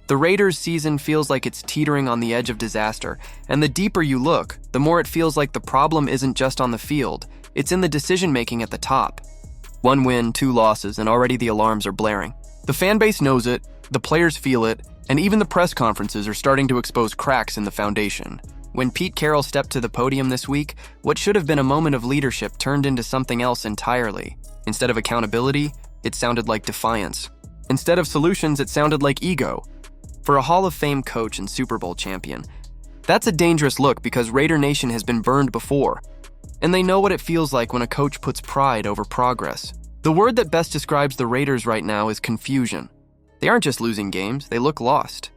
The Raiders' season feels like it's teetering on the edge of disaster, and the deeper you look, the more it feels like the problem isn't just on the field, it's in the decision-making at the top. 1 win, 2 losses, and already the alarms are blaring. The fan base knows it, the players feel it, and even the press conferences are starting to expose cracks in the foundation. When Pete Carroll stepped to the podium this week, what should have been a moment of leadership turned into something else entirely. Instead of accountability, it sounded like defiance. Instead of solutions, it sounded like ego. For a Hall of Fame coach and Super Bowl champion, that's a dangerous look because Raider Nation has been burned before, and they know what it feels like when a coach puts pride over progress. The word that best describes the Raiders right now is confusion. They aren't just losing games, they look lost.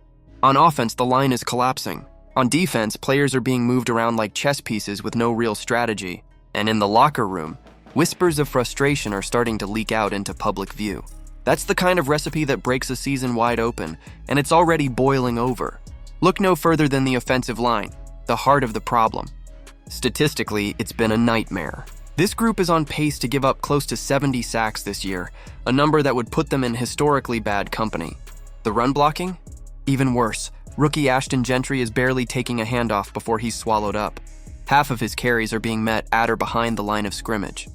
On offense, the line is collapsing. On defense, players are being moved around like chess pieces with no real strategy. And in the locker room, whispers of frustration are starting to leak out into public view. That's the kind of recipe that breaks a season wide open, and it's already boiling over. Look no further than the offensive line, the heart of the problem. Statistically, it's been a nightmare. This group is on pace to give up close to 70 sacks this year, a number that would put them in historically bad company. The run blocking? Even worse. Rookie Ashton Gentry is barely taking a handoff before he's swallowed up. Half of his carries are being met at or behind the line of scrimmage.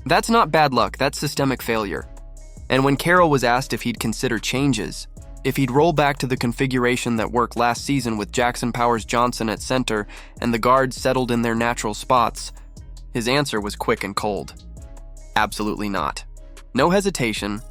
That's not bad luck, that's systemic failure. And when Carroll was asked if he'd consider changes, if he'd roll back to the configuration that worked last season with Jackson Powers-Johnson at center and the guards settled in their natural spots, his answer was quick and cold. Absolutely not. No hesitation,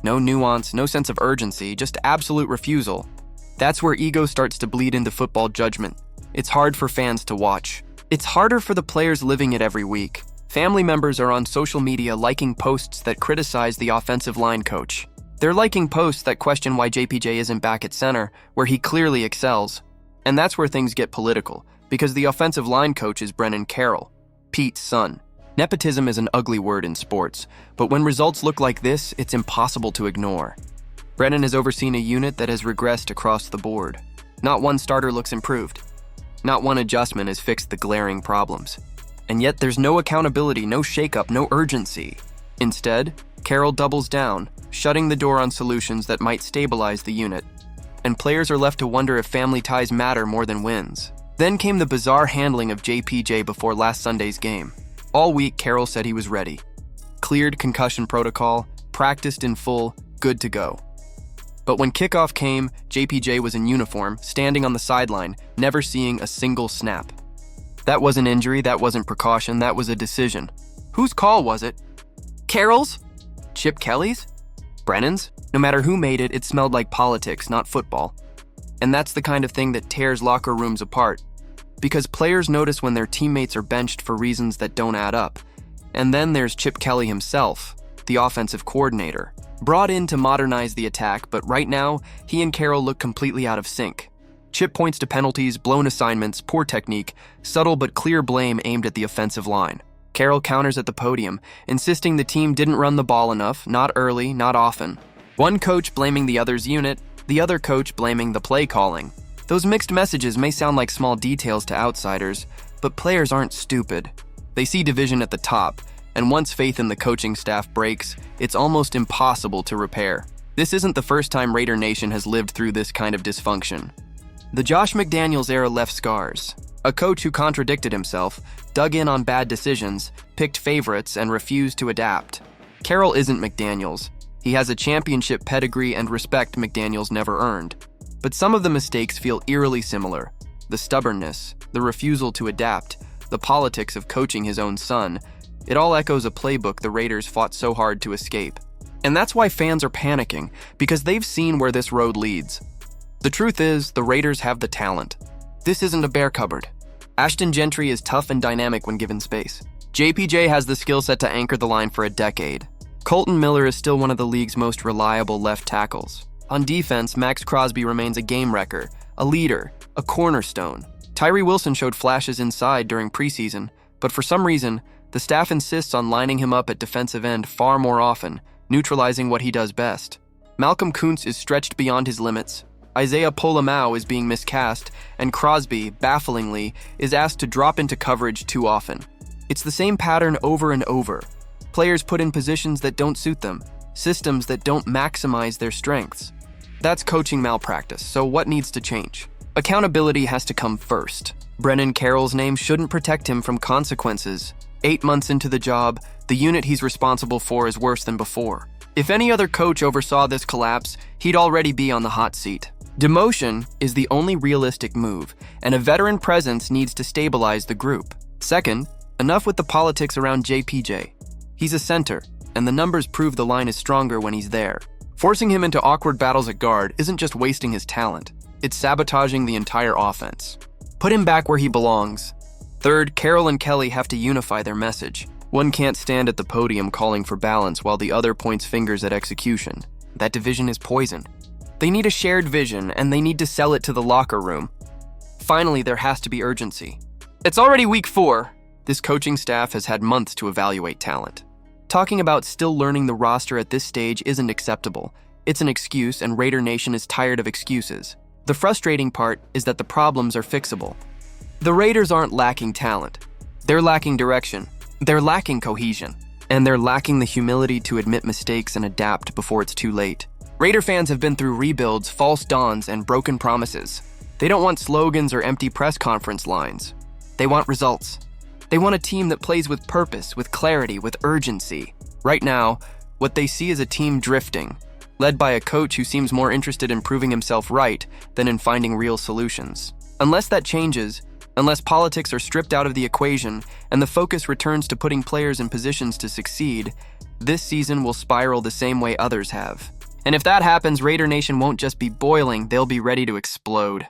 no nuance, no sense of urgency, just absolute refusal. That's where ego starts to bleed into football judgment. It's hard for fans to watch. It's harder for the players living it every week. Family members are on social media liking posts that criticize the offensive line coach. They're liking posts that question why JPJ isn't back at center, where he clearly excels. And that's where things get political, because the offensive line coach is Brennan Carroll, Pete's son. Nepotism is an ugly word in sports, but when results look like this, it's impossible to ignore. Brennan has overseen a unit that has regressed across the board. Not one starter looks improved. Not one adjustment has fixed the glaring problems. And yet there's no accountability, no shakeup, no urgency. Instead, Carroll doubles down, shutting the door on solutions that might stabilize the unit. And players are left to wonder if family ties matter more than wins. Then came the bizarre handling of JPJ before last Sunday's game. All week, Carroll said he was ready. Cleared concussion protocol, practiced in full, good to go. But when kickoff came, JPJ was in uniform, standing on the sideline, never seeing a single snap. That wasn't injury, that wasn't precaution, that was a decision. Whose call was it? Carroll's? Chip Kelly's? Brennan's? No matter who made it, it smelled like politics, not football. And that's the kind of thing that tears locker rooms apart. Because players notice when their teammates are benched for reasons that don't add up. And then there's Chip Kelly himself, the offensive coordinator. Brought in to modernize the attack, but right now, he and Carroll look completely out of sync. Chip points to penalties, blown assignments, poor technique, subtle but clear blame aimed at the offensive line. Carroll counters at the podium, insisting the team didn't run the ball enough, not early, not often. One coach blaming the other's unit, the other coach blaming the play calling. Those mixed messages may sound like small details to outsiders, but players aren't stupid. They see division at the top, and once faith in the coaching staff breaks, it's almost impossible to repair. This isn't the first time Raider Nation has lived through this kind of dysfunction. The Josh McDaniels era left scars. A coach who contradicted himself, dug in on bad decisions, picked favorites, and refused to adapt. Carroll isn't McDaniels. He has a championship pedigree and respect McDaniels never earned. But some of the mistakes feel eerily similar. The stubbornness, the refusal to adapt, the politics of coaching his own son. It all echoes a playbook the Raiders fought so hard to escape. And that's why fans are panicking, because they've seen where this road leads. The truth is, the Raiders have the talent. This isn't a bear cupboard. Ashton Gentry is tough and dynamic when given space. JPJ has the skill set to anchor the line for a decade. Colton Miller is still one of the league's most reliable left tackles. On defense, Max Crosby remains a game wrecker, a leader, a cornerstone. Tyree Wilson showed flashes inside during preseason, but for some reason, the staff insists on lining him up at defensive end far more often, neutralizing what he does best. Malcolm Kuntz is stretched beyond his limits. Isaiah Polamau is being miscast, and Crosby, bafflingly, is asked to drop into coverage too often. It's the same pattern over and over. Players put in positions that don't suit them, systems that don't maximize their strengths. That's coaching malpractice, so what needs to change? Accountability has to come first. Pete Carroll's name shouldn't protect him from consequences. 8 months into the job, the unit he's responsible for is worse than before. If any other coach oversaw this collapse, he'd already be on the hot seat. Demotion is the only realistic move, and a veteran presence needs to stabilize the group. Second, enough with the politics around JPJ. He's a center, and the numbers prove the line is stronger when he's there. Forcing him into awkward battles at guard isn't just wasting his talent, it's sabotaging the entire offense. Put him back where he belongs. Third, Carroll and Kelly have to unify their message. One can't stand at the podium calling for balance while the other points fingers at execution. That division is poison. They need a shared vision, and they need to sell it to the locker room. Finally, there has to be urgency. It's already week 4. This coaching staff has had months to evaluate talent. Talking about still learning the roster at this stage isn't acceptable. It's an excuse, and Raider Nation is tired of excuses. The frustrating part is that the problems are fixable. The Raiders aren't lacking talent. They're lacking direction. They're lacking cohesion. And they're lacking the humility to admit mistakes and adapt before it's too late. Raider fans have been through rebuilds, false dawns, and broken promises. They don't want slogans or empty press conference lines. They want results. They want a team that plays with purpose, with clarity, with urgency. Right now, what they see is a team drifting, led by a coach who seems more interested in proving himself right than in finding real solutions. Unless that changes, unless politics are stripped out of the equation and the focus returns to putting players in positions to succeed, this season will spiral the same way others have. And if that happens, Raider Nation won't just be boiling, they'll be ready to explode.